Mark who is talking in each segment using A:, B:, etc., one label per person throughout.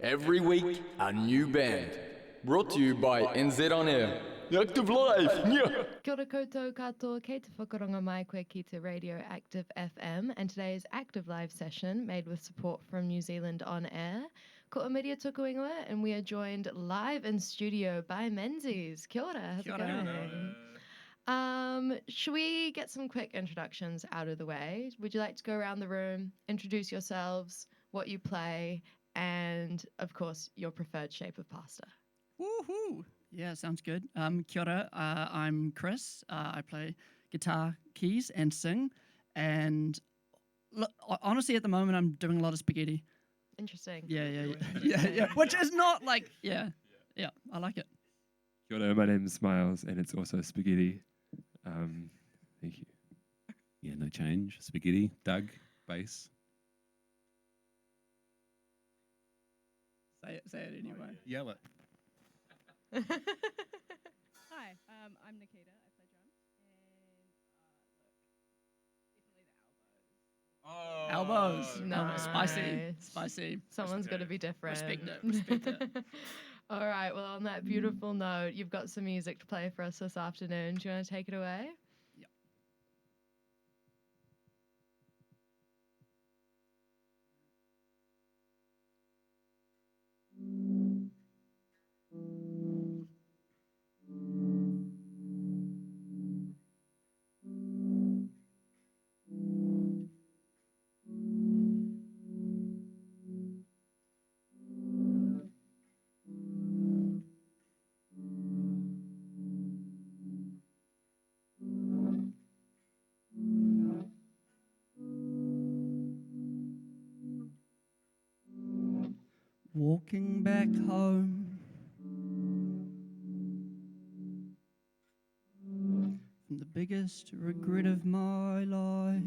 A: Every week, a new band. Brought to you by NZ On Air. Active Life! Yeah.
B: Kia ora koutou katoa, kei te whakaronga mai koe ki te Radio Active FM, and today's Active Live session made with support from New Zealand On Air. Ko Amiria tuku ingoa, and we are joined live in studio by Menzies. Kia ora, how's it going? Should we get some quick introductions out of the way? Would you like to go around the room, introduce yourselves, what you play, and of course, your preferred shape of pasta?
C: Woohoo! Yeah, sounds good. Kia ora, I'm Chris. I play guitar, keys, and sing. And honestly, at the moment, I'm doing a lot of spaghetti.
B: Interesting.
C: Yeah. Which is not like, yeah, I like it.
D: Kia ora, my name's Miles, and it's also spaghetti. Thank you.
E: Yeah, no change. Spaghetti, Doug, bass.
C: Say it anyway.
E: Yell it.
F: Hi, I'm Nikita. I play drums, and look, definitely the elbows.
C: Elbows.
B: Nice.
C: Spicy.
B: Someone's got to be different.
C: Respect it.
B: All right. Well, on that beautiful note, you've got some music to play for us this afternoon. Do you want to take it away?
C: Yep. Walking back home from the biggest regret of my life.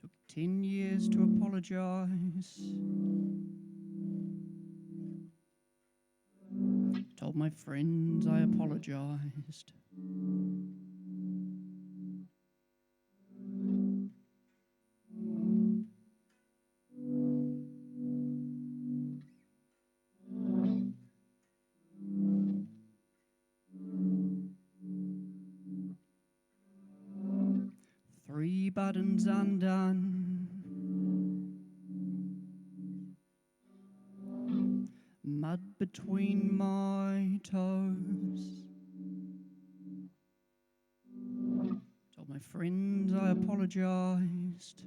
C: Took 10 years to apologize. Told my friends I apologized. Three buttons undone, mud between my toes. Told my friends I apologized.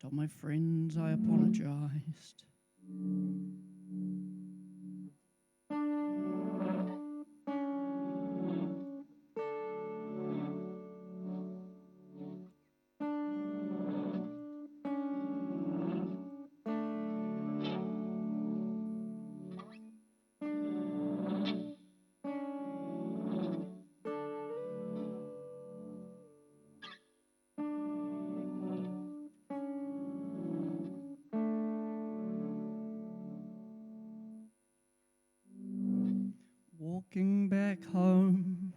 C: Told my friends I apologized. Walking back home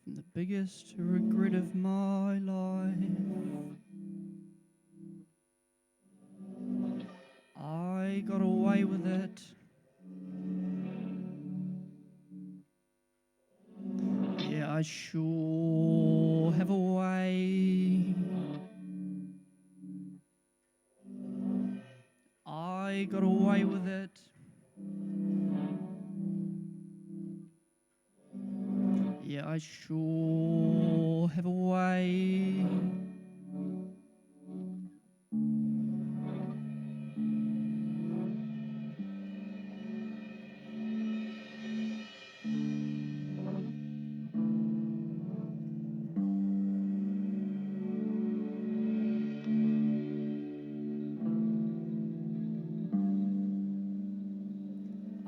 C: from the biggest regret of my life. I got away with it. Yeah, I sure have a way. I got away with it. Yeah, I sure have a way.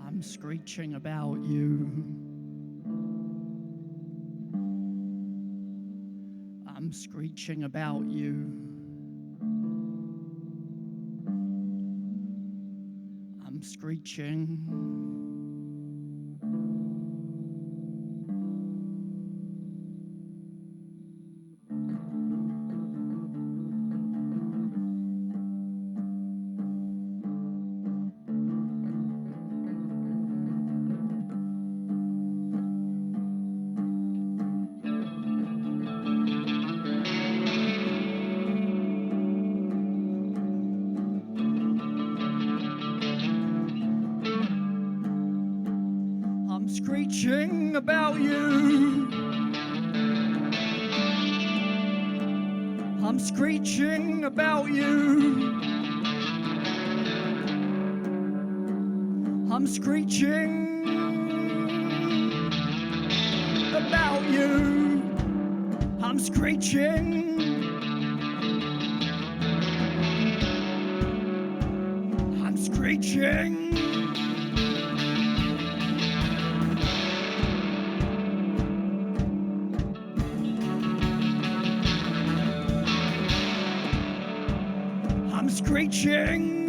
C: I'm screeching about you. I'm screeching about you. I'm screeching. screeching about you. I'm screeching about you. I'm screeching about you. I'm screeching. I'm screeching. I'm screeching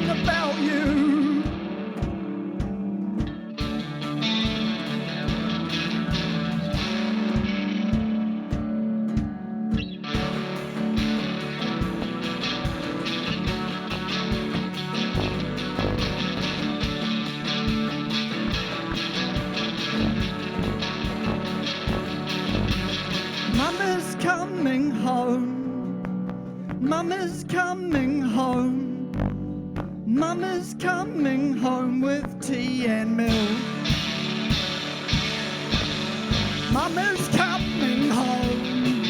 C: about you. Mama's coming home. Mama's coming home. Mama's coming home with tea and milk. Mama's coming home.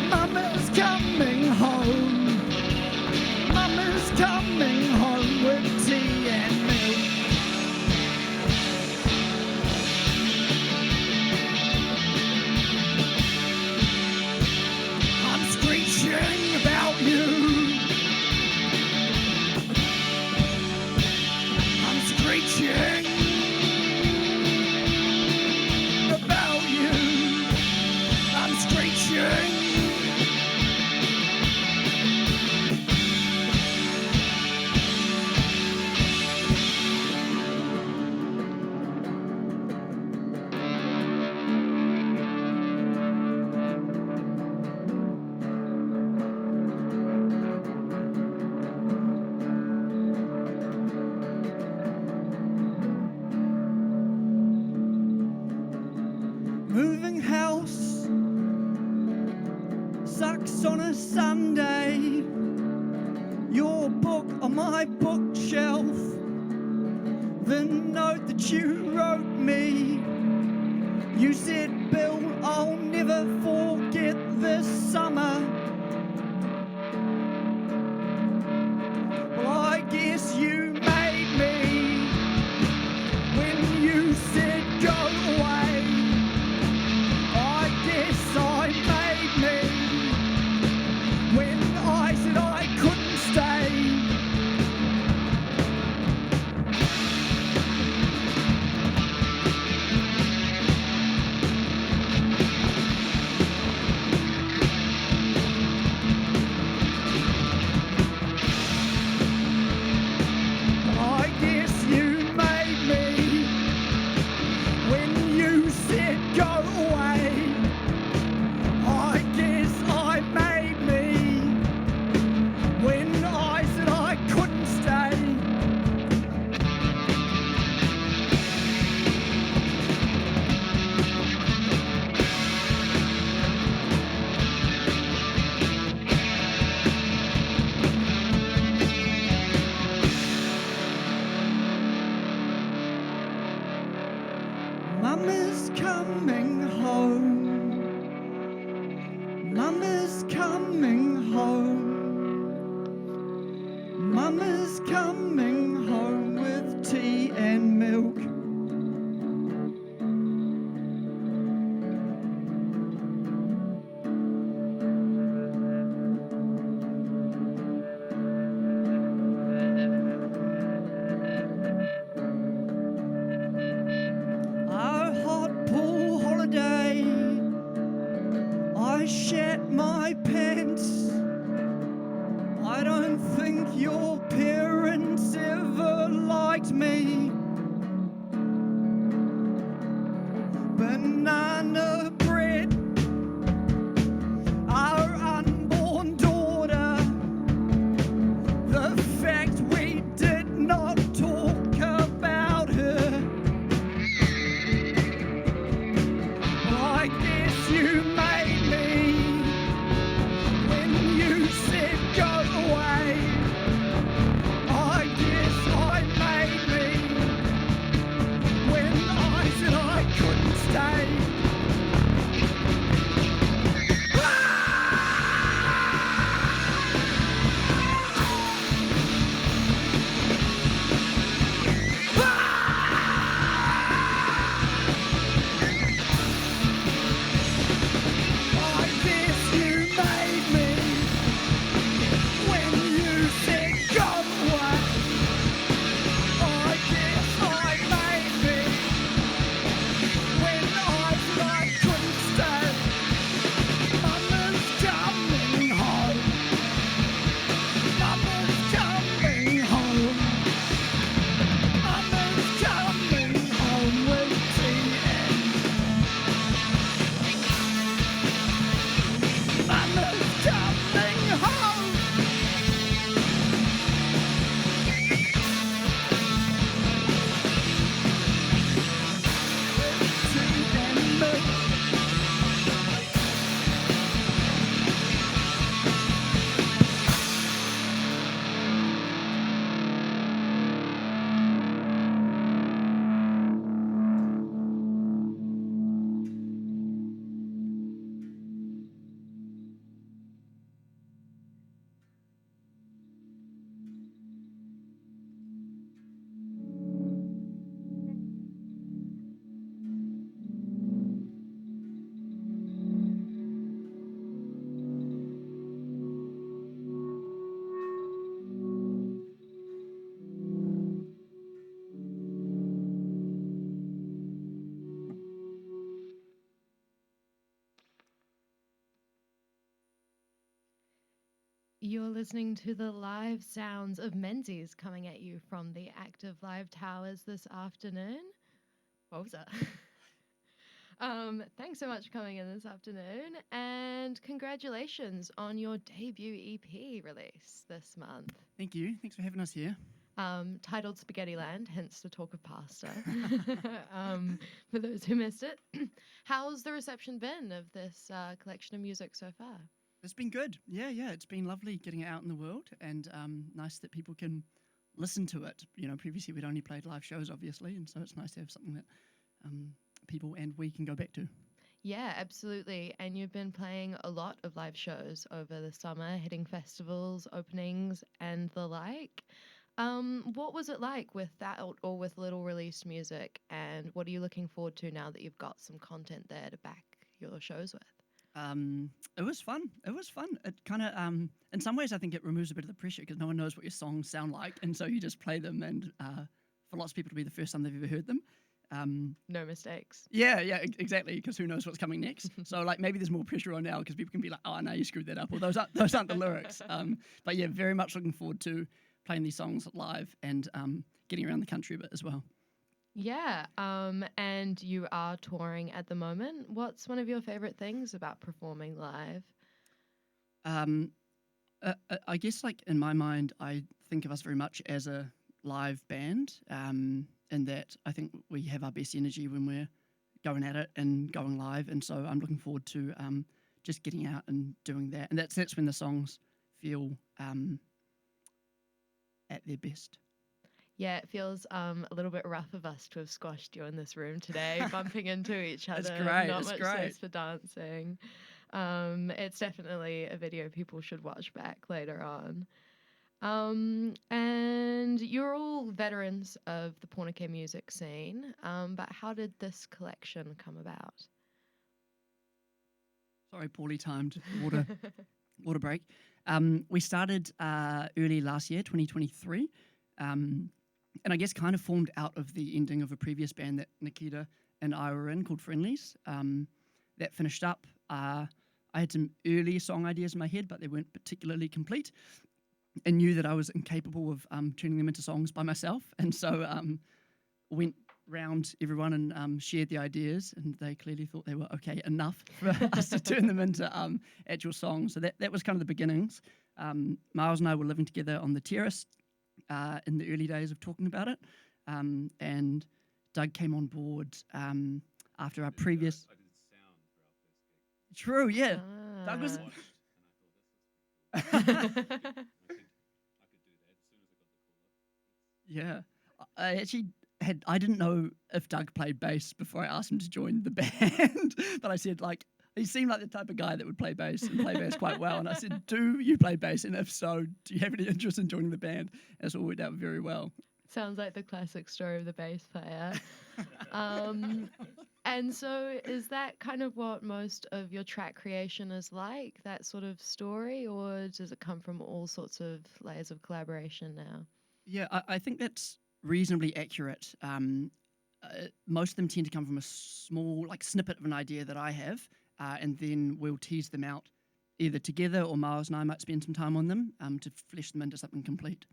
C: Mama's coming home. Mama's coming home with tea and milk. I'm screeching about you. I'm screeching about you. I'm screeching. Moving house sucks on a Sunday. Your book on my bookshelf. The note that you wrote me. You said, Bill, I'll never forget this summer. Well, I guess you made me when you said go away. I guess I made me when I said I couldn't stay. I guess you made me when you said go away. I guess I made me when I said I couldn't stay. Mama's coming home. Mama's coming home. Mama's coming home with tea and milk. Our hot pool holiday, I shat my pants. I don't think your parents ever liked me. Banana bread, our unborn daughter. The fact we did not talk about her. I guess you made me when you said go away. I guess I made me
B: You're listening to the live sounds of Menzies coming at you from the Active Live Towers this afternoon. What was that? Thanks so much for coming in this afternoon, and congratulations on your debut EP release this month.
C: Thank you. Thanks for having us here.
B: Titled Spaghetti Land, hence the talk of pasta. For those who missed it, how's the reception been of this collection of music so far?
C: It's been good. Yeah. It's been lovely getting it out in the world, and nice that people can listen to it. You know, previously we'd only played live shows, obviously, and so it's nice to have something that people and we can go back to.
B: Yeah, absolutely. And you've been playing a lot of live shows over the summer, hitting festivals, openings, and the like. What was it like with that or with little released music? And what are you looking forward to now that you've got some content there to back your shows with?
C: It was fun. It kind of, in some ways, I think it removes a bit of the pressure because no one knows what your songs sound like, and so you just play them. And for lots of people to be the first time they've ever heard them,
B: No mistakes.
C: yeah, exactly. Because who knows what's coming next? So like maybe there's more pressure on now because people can be like, oh no, you screwed that up, or those aren't the lyrics. But yeah, very much looking forward to playing these songs live and getting around the country a bit as well.
B: Yeah, and you are touring at the moment. What's one of your favorite things about performing live?
C: I guess like in my mind, I think of us very much as a live band, in that I think we have our best energy when we're going at it and going live, and so I'm looking forward to just getting out and doing that, and that's when the songs feel at their best.
B: Yeah, it feels a little bit rough of us to have squashed you in this room today, bumping into each other.
C: It's great,
B: Not
C: it's
B: much
C: great.
B: space for dancing. It's definitely a video people should watch back later on. And you're all veterans of the Pornicare music scene, but how did this collection come about?
C: Sorry, poorly timed water break. We started early last year, 2023. And I guess kind of formed out of the ending of a previous band that Nikita and I were in called Friendlies. That finished up. I had some early song ideas in my head, but they weren't particularly complete, and knew that I was incapable of turning them into songs by myself. And so went round everyone and shared the ideas, and they clearly thought they were okay enough for us to turn them into actual songs. So that was kind of the beginnings. Miles and I were living together on the terrace in the early days of talking about it, and Doug came on board after our previous.
E: I did sound for our first gig.
C: True, yeah. Doug was.
E: Watched, and I thought this is pretty cool. I think I could do that as soon as I got the call up.
C: Yeah, I actually I didn't know if Doug played bass before I asked him to join the band, but I said like. He seemed like the type of guy that would play bass and play bass quite well. And I said, do you play bass? And if so, do you have any interest in joining the band? And it's all worked out very well.
B: Sounds like the classic story of the bass player. And so is that kind of what most of your track creation is like, that sort of story, or does it come from all sorts of layers of collaboration now?
C: Yeah, I think that's reasonably accurate. Most of them tend to come from a small like snippet of an idea that I have. And then we'll tease them out either together or Miles and I might spend some time on them to flesh them into something complete.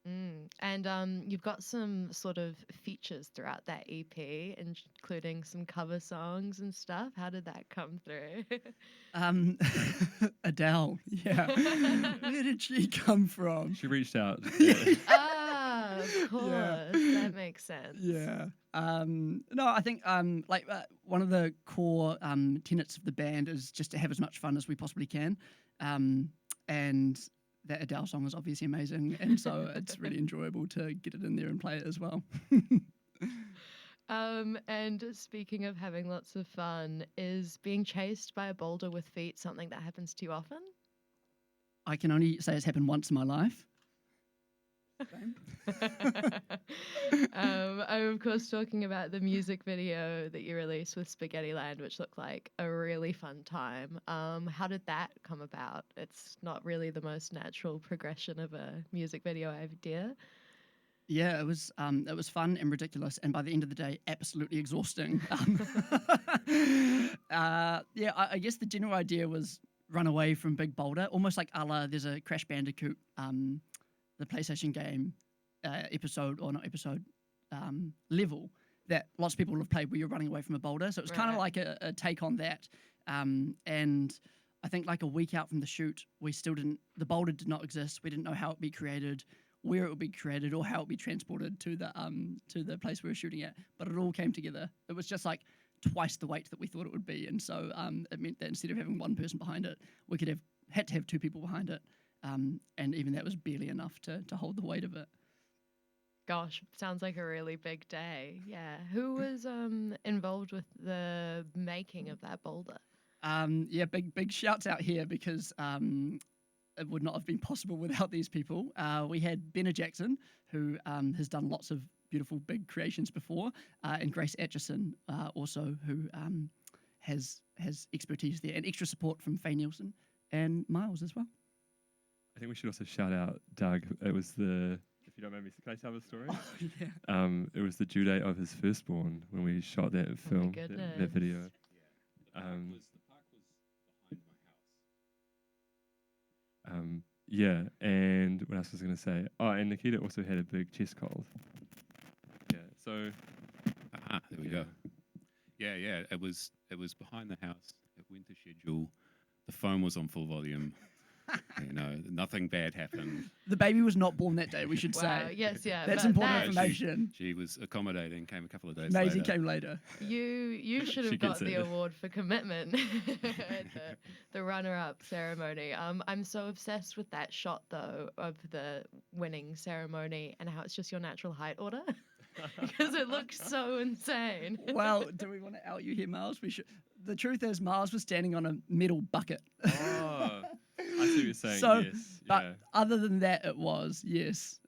B: And you've got some sort of features throughout that EP, including some cover songs and stuff. How did that come through?
C: Adele, yeah. Where did she come from?
D: She reached out.
B: Ah, of course. That makes sense.
C: Yeah. No, I think one of the core tenets of the band is just to have as much fun as we possibly can. And that Adele song is obviously amazing. And so it's really enjoyable to get it in there and play it as well.
B: And speaking of having lots of fun, is being chased by a boulder with feet something that happens to you often?
C: I can only say it's happened once in my life.
B: I'm of course talking about the music video that you released with Spaghetti Land, which looked like a really fun time. How did that come about? It's not really the most natural progression of a music video idea.
C: Yeah, it was fun and ridiculous, and by the end of the day, absolutely exhausting. I guess the general idea was run away from Big Boulder, almost like a la there's a Crash Bandicoot, the PlayStation game level that lots of people have played where you're running away from a boulder. So it was kind of
B: Right.
C: like a take on that. And I think like a week out from the shoot, we still the boulder did not exist. We didn't know how it would be created, where it would be created, or how it would be transported to the place we were shooting at. But it all came together. It was just like twice the weight that we thought it would be. And so it meant that instead of having one person behind it, we had to have two people behind it. And even that was barely enough to hold the weight of it.
B: Gosh, sounds like a really big day. Yeah. Who was involved with the making of that boulder?
C: Yeah, big shouts out here because it would not have been possible without these people. We had Benna Jackson, who has done lots of beautiful big creations before, and Grace Atchison also, who has expertise there, and extra support from Faye Nielsen and Miles as well.
D: I think we should also shout out Doug. It was if you don't mind me, can I tell the story?
C: Yeah.
D: It was the due date of his firstborn when we shot that film, that
B: goodness.
D: video.
E: The park was behind my house.
D: Yeah, and what else was I going to say? Oh, and Nikita also had a big chest cold. Yeah, so
E: There we go. Yeah. It was behind the house. It went to schedule. The phone was on full volume. Nothing bad happened.
C: The baby was not born that day, we should
B: Wow.
C: say.
B: Yes, yeah.
C: That's
B: but
C: important
B: that-
C: information.
E: She was accommodating. Came a couple of days
C: Maisie
E: later.
C: came later.
B: You should
D: She
B: have got
D: gets
B: the
D: it.
B: award for commitment at the runner-up ceremony. I'm so obsessed with that shot though of the winning ceremony and how it's just your natural height order because it looks so insane.
C: Well, do we want to out you here, Miles? We should. The truth is, Miles was standing on a metal bucket.
D: oh, I see what you're saying.
C: So,
D: yes,
C: but
D: yeah.
C: other than that, it was, yes.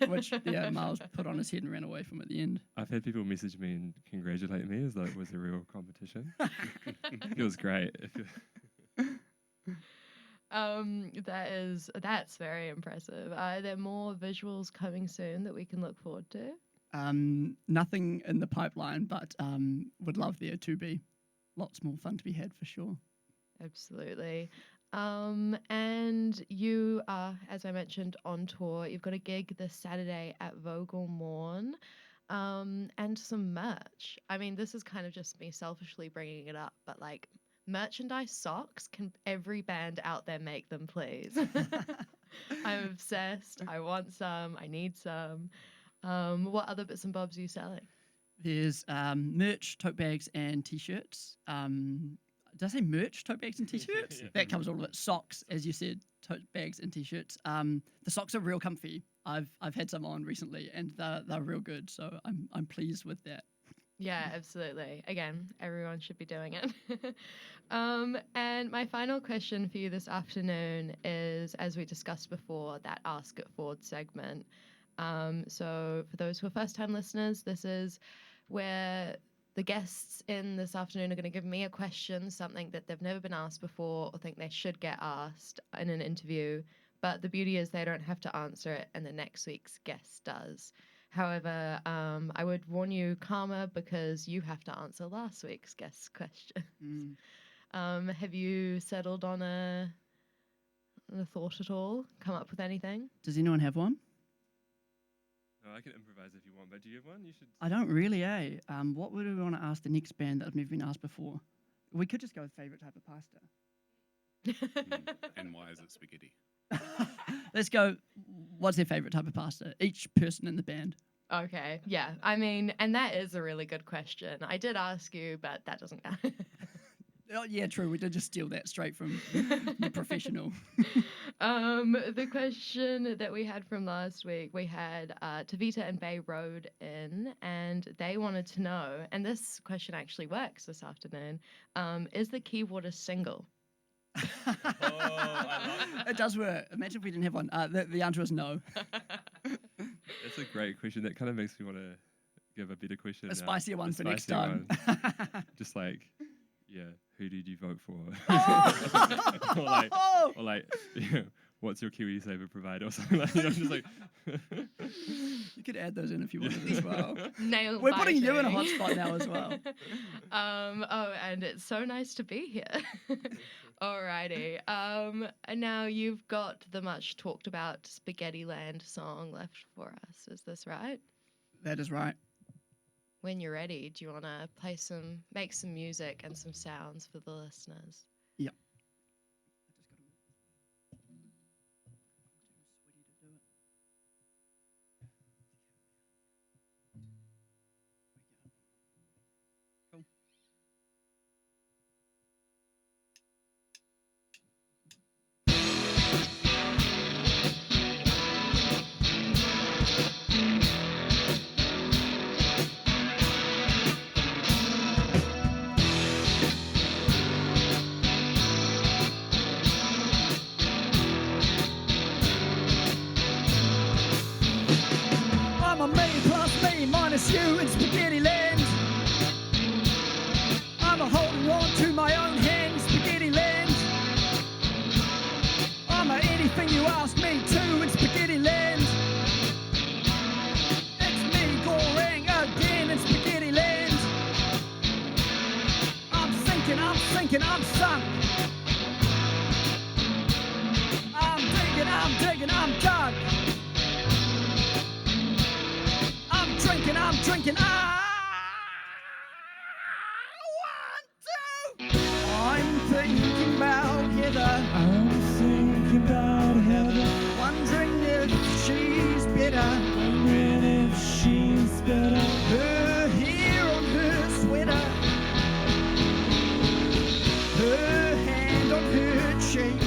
C: Which, Miles put on his head and ran away from at the end.
D: I've had people message me and congratulate me as though it was a real competition. It was great.
B: That's very impressive. Are there more visuals coming soon that we can look forward to?
C: Nothing in the pipeline, but would love there to be. Lots more fun to be had for sure.
B: Absolutely. And you are, as I mentioned, on tour. You've got a gig this Saturday at Vogel Morn, and some merch. I mean, this is kind of just me selfishly bringing it up, but like merchandise socks, can every band out there make them, please? I'm obsessed. I want some. I need some. What other bits and bobs are you selling?
C: There's merch, tote bags, and t-shirts. Did I say merch, tote bags, and t-shirts?
D: Yeah.
C: That covers all of it. Socks, as you said, tote bags and t-shirts. The socks are real comfy. I've had some on recently, and they're real good. So I'm pleased with that.
B: Yeah, absolutely. Again, everyone should be doing it. And my final question for you this afternoon is, as we discussed before, that Ask It Forward segment. So for those who are first-time listeners, this is where the guests in this afternoon are going to give me a question, something that they've never been asked before or think they should get asked in an interview. But the beauty is they don't have to answer it, and the next week's guest does. However, I would warn you, Karma, because you have to answer last week's guest's question. Have you settled on a thought at all? Come up with anything?
C: Does anyone have one?
D: No, I can improvise if you want, but do you have one? You should.
C: I don't really, eh? What would we want to ask the next band that I've never been asked before? We could just go with favourite type of pasta.
E: And why is it spaghetti?
C: Let's go. What's their favourite type of pasta? Each person in the band.
B: Okay, yeah. I mean, and that is a really good question. I did ask you, but that doesn't count.
C: Oh, yeah, true. We did just steal that straight from the professional.
B: The question that we had from last week, we had Tavita and Bay Road in, and they wanted to know, and this question actually works this afternoon, is the keyboard a single?
D: I love
C: It does work. Imagine if we didn't have one. The answer is no.
D: That's a great question. That kind of makes me want to give a better question.
C: A spicier one for next
D: spicier
C: time.
D: one. Just like, yeah, who did you vote for?
C: Oh!
D: or like, what's your KiwiSaver provider or something like that. I'm just like,
C: You could add those in if you wanted as well.
B: Nail
C: We're putting you in a
B: biting.
C: hotspot now as well.
B: Oh, and it's so nice to be here. Alrighty. And now you've got the much talked about Spaghetti Land song left for us. Is this right?
C: That is right.
B: When you're ready, do you want to make some music and some sounds for the listeners?
C: Yep. Cool. I'm a me plus me minus you in spaghetti land. I'm a holding on to my own hand, spaghetti land. I'm a anything you ask me to in spaghetti land. It's me goring again in spaghetti land. I'm sinking, I'm sunk. I'm digging, I'm dug. I'm drinking, I'm thinking about Heather.
D: I'm thinking about Heather,
C: Wondering if she's better.
D: wondering if she's better.
C: Her hair on her sweater. Her hand on her cheek.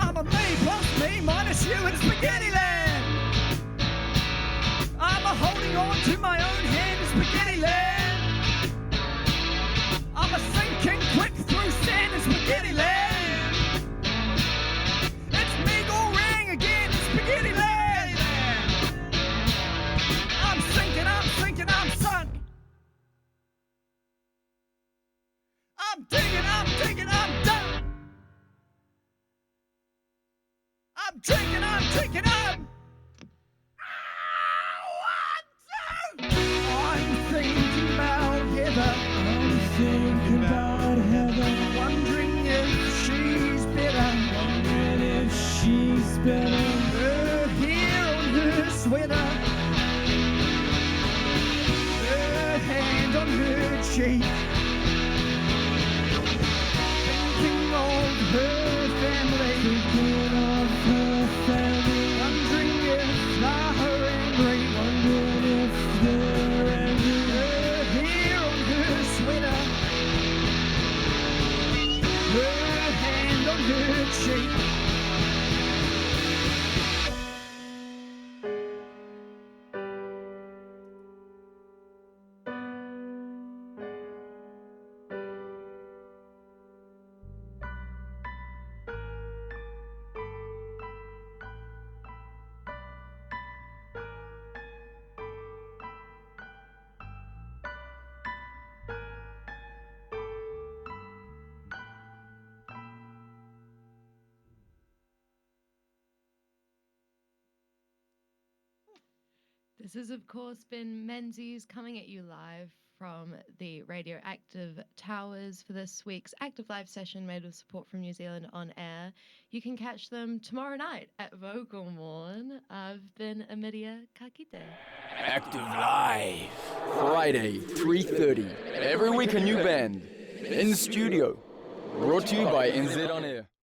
C: I'm a me plus me minus you in spaghetti land. I'm a holding on to my own hand in spaghetti land. I'm a sinking quick through sand in spaghetti land. It's me goring again in spaghetti land. I'm sinking, I'm sunk. I'm digging, I'm done. I'm drinking, I'm thinking about Heather.
D: I'm thinking about Heather,
C: Wondering if she's better.
D: wondering if she's better.
C: Her hair on her sweater. Her hand on her cheek. Thinking of her family.
D: Thinking of her family,
C: Wondering if they're angry.
D: wondering if they're angry.
C: Her hair on her sweater. Her hand on her cheek.
B: This has, of course, been Menzies coming at you live from the radioactive towers for this week's active live session made with support from New Zealand on air. You can catch them tomorrow night at Vocal Morn. I've been Amidia Kakite.
A: Active Live. Friday, 3:30. Every week a new band. In studio. Brought to you by NZ On Air.